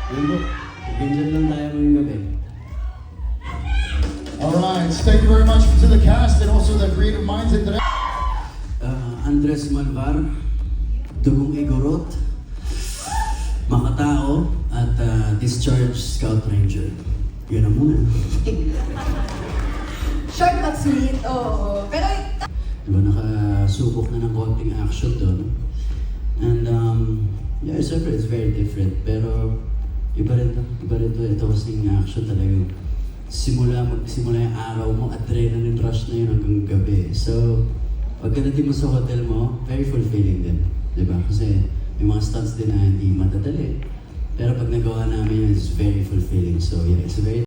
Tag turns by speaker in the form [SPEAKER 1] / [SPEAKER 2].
[SPEAKER 1] Yun po, ganyan lang tayo ngayong gabi.
[SPEAKER 2] Alright, thank you very much to the cast and also the creative minds in today.
[SPEAKER 1] Andres Malvar, Dugong Igorot, Makatao, at Discharge Scout Ranger. Yun na muna.
[SPEAKER 3] Short but sweet, oo. Pero,
[SPEAKER 1] Diba, nakasubok na ng konting action doon. And yeah, siyempre it's very different. Pero iba rin to. Ito kasing action talagang magsimula yung araw mo, adrenaline rush na yun hanggang gabi. So, pagkadating mo sa hotel mo, very fulfilling din. Diba? Kasi may mga stunts din na hindi matadali. Pero pag nagawa namin yun, it's very fulfilling. So yeah, it's a very